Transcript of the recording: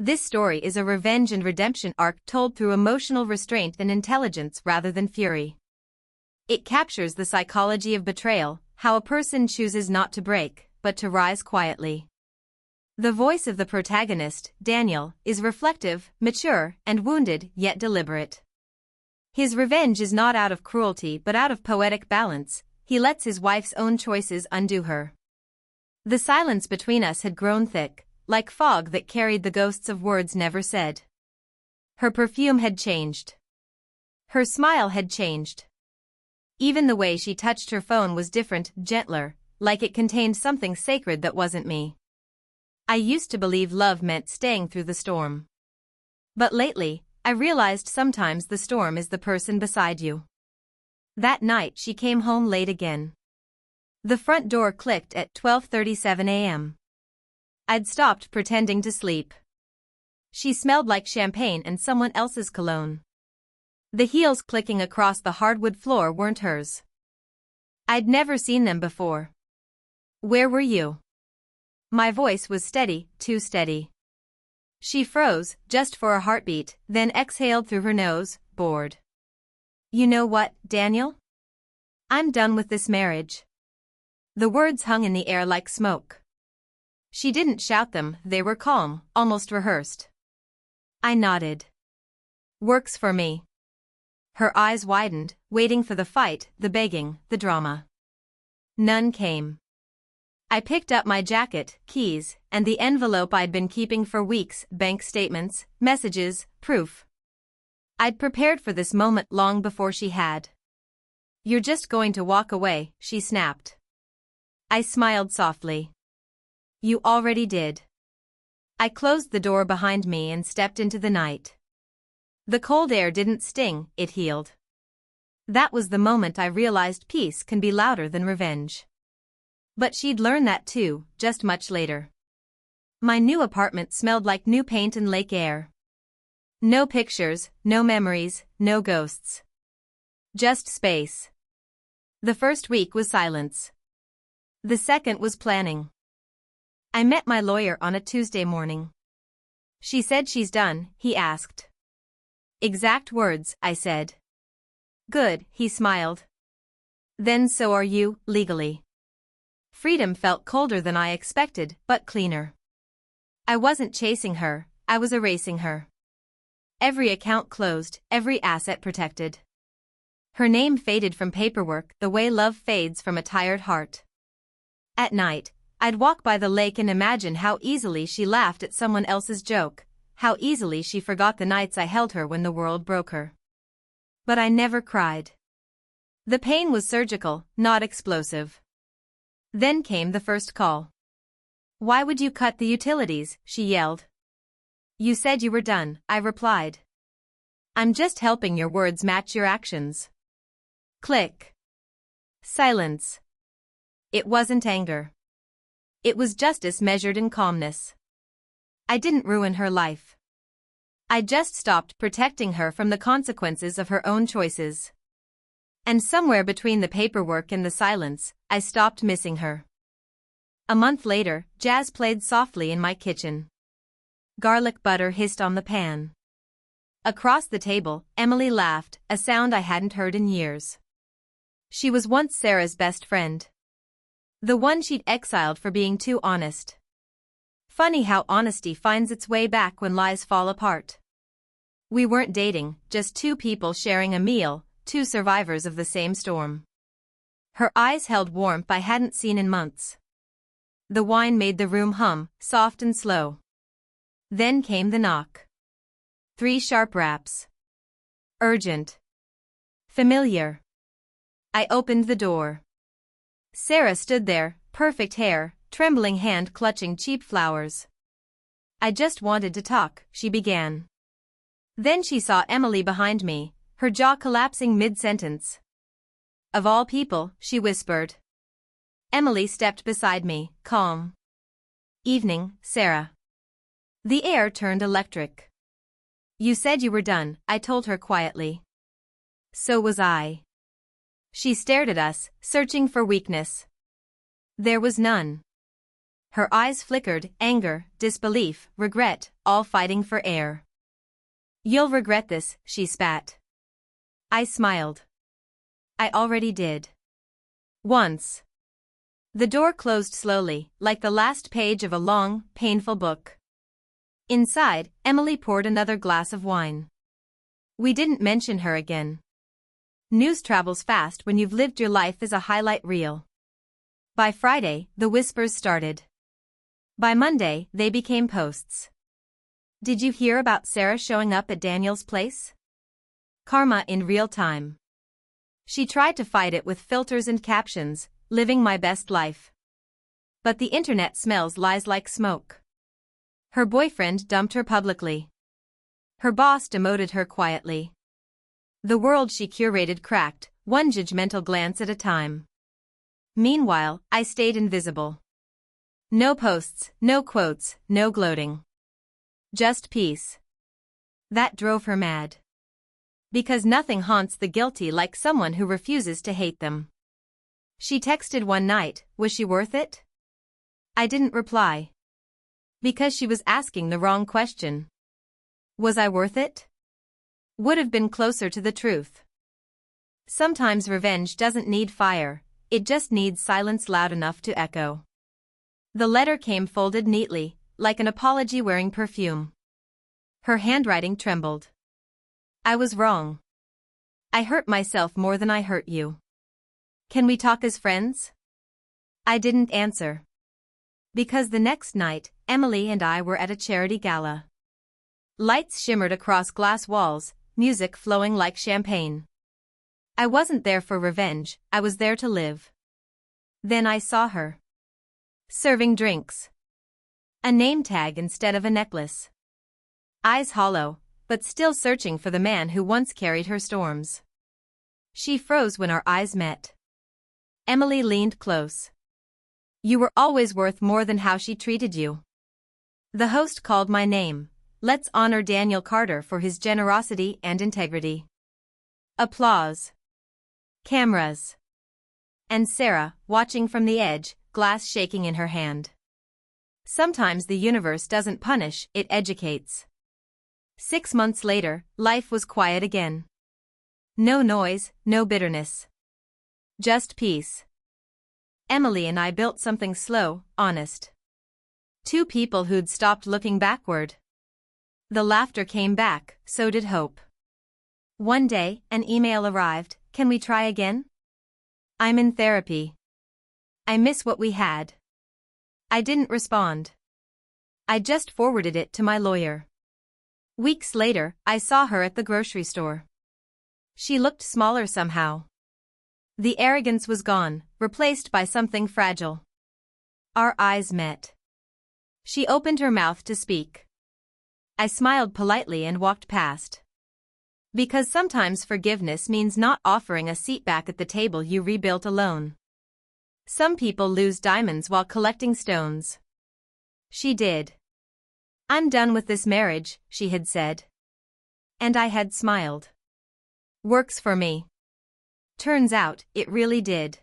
This story is a revenge and redemption arc told through emotional restraint and intelligence rather than fury. It captures the psychology of betrayal, how a person chooses not to break, but to rise quietly. The voice of the protagonist, Daniel, is reflective, mature, and wounded yet deliberate. His revenge is not out of cruelty but out of poetic balance. He lets his wife's own choices undo her. The silence between us had grown thick, like fog that carried the ghosts of words never said. Her perfume had changed. Her smile had changed. Even the way she touched her phone was different, gentler, like it contained something sacred that wasn't me. I used to believe love meant staying through the storm. But lately, I realized sometimes the storm is the person beside you. That night she came home late again. The front door clicked at 12:37 a.m. I'd stopped pretending to sleep. She smelled like champagne and someone else's cologne. The heels clicking across the hardwood floor weren't hers. I'd never seen them before. "Where were you?" My voice was steady, too steady. She froze, just for a heartbeat, then exhaled through her nose, bored. "You know what, Daniel? I'm done with this marriage." The words hung in the air like smoke. She didn't shout them, they were calm, almost rehearsed. I nodded. "Works for me." Her eyes widened, waiting for the fight, the begging, the drama. None came. I picked up my jacket, keys, and the envelope I'd been keeping for weeks, bank statements, messages, proof. I'd prepared for this moment long before she had. "You're just going to walk away," she snapped. I smiled softly. "You already did." I closed the door behind me and stepped into the night. The cold air didn't sting, it healed. That was the moment I realized peace can be louder than revenge. But she'd learn that too, just much later. My new apartment smelled like new paint and lake air. No pictures, no memories, no ghosts. Just space. The first week was silence. The second was planning. I met my lawyer on a Tuesday morning. "She said she's done," he asked. "Exact words," I said. "Good," he smiled. "Then so are you, legally." Freedom felt colder than I expected, but cleaner. I wasn't chasing her, I was erasing her. Every account closed, every asset protected. Her name faded from paperwork the way love fades from a tired heart. At night, I'd walk by the lake and imagine how easily she laughed at someone else's joke, how easily she forgot the nights I held her when the world broke her. But I never cried. The pain was surgical, not explosive. Then came the first call. "Why would you cut the utilities?" she yelled. "You said you were done," I replied. "I'm just helping your words match your actions." Click. Silence. It wasn't anger. It was justice measured in calmness. I didn't ruin her life. I just stopped protecting her from the consequences of her own choices. And somewhere between the paperwork and the silence, I stopped missing her. A month later, jazz played softly in my kitchen. Garlic butter hissed on the pan. Across the table, Emily laughed, a sound I hadn't heard in years. She was once Sarah's best friend. The one she'd exiled for being too honest. Funny how honesty finds its way back when lies fall apart. We weren't dating, just two people sharing a meal, two survivors of the same storm. Her eyes held warmth I hadn't seen in months. The wine made the room hum, soft and slow. Then came the knock. 3 sharp raps. Urgent. Familiar. I opened the door. Sarah stood there, perfect hair, trembling hand clutching cheap flowers. "I just wanted to talk," she began. Then she saw Emily behind me, her jaw collapsing mid-sentence. "Of all people," she whispered. Emily stepped beside me, calm. "Evening, Sarah." The air turned electric. "You said you were done," I told her quietly. "So was I." She stared at us, searching for weakness. There was none. Her eyes flickered, anger, disbelief, regret, all fighting for air. "You'll regret this," she spat. I smiled. "I already did. Once." The door closed slowly, like the last page of a long, painful book. Inside, Emily poured another glass of wine. We didn't mention her again. News travels fast when you've lived your life as a highlight reel. By Friday, the whispers started. By Monday, they became posts. "Did you hear about Sarah showing up at Daniel's place?" Karma in real time. She tried to fight it with filters and captions, "living my best life." But the internet smells lies like smoke. Her boyfriend dumped her publicly. Her boss demoted her quietly. The world she curated cracked, one judgmental glance at a time. Meanwhile, I stayed invisible. No posts, no quotes, no gloating. Just peace. That drove her mad. Because nothing haunts the guilty like someone who refuses to hate them. She texted one night, "Was she worth it?" I didn't reply. Because she was asking the wrong question. Was I worth it? Would have been closer to the truth. Sometimes revenge doesn't need fire, it just needs silence loud enough to echo. The letter came folded neatly, like an apology wearing perfume. Her handwriting trembled. "I was wrong. I hurt myself more than I hurt you. Can we talk as friends?" I didn't answer. Because the next night, Emily and I were at a charity gala. Lights shimmered across glass walls, music flowing like champagne. I wasn't there for revenge, I was there to live. Then I saw her. Serving drinks. A name tag instead of a necklace. Eyes hollow, but still searching for the man who once carried her storms. She froze when our eyes met. Emily leaned close. "You were always worth more than how she treated you." The host called my name. Let's honor Daniel Carter for his generosity and integrity. Applause. Cameras. And Sarah, watching from the edge, glass shaking in her hand. Sometimes the universe doesn't punish, it educates. 6 months later, life was quiet again. No noise, no bitterness. Just peace. Emily and I built something slow, honest. 2 people who'd stopped looking backward. The laughter came back, so did hope. One day, an email arrived, "Can we try again? I'm in therapy. I miss what we had." I didn't respond. I just forwarded it to my lawyer. Weeks later, I saw her at the grocery store. She looked smaller somehow. The arrogance was gone, replaced by something fragile. Our eyes met. She opened her mouth to speak. I smiled politely and walked past. Because sometimes forgiveness means not offering a seat back at the table you rebuilt alone. Some people lose diamonds while collecting stones. She did. "I'm done with this marriage," she had said. And I had smiled. Works for me. Turns out, it really did.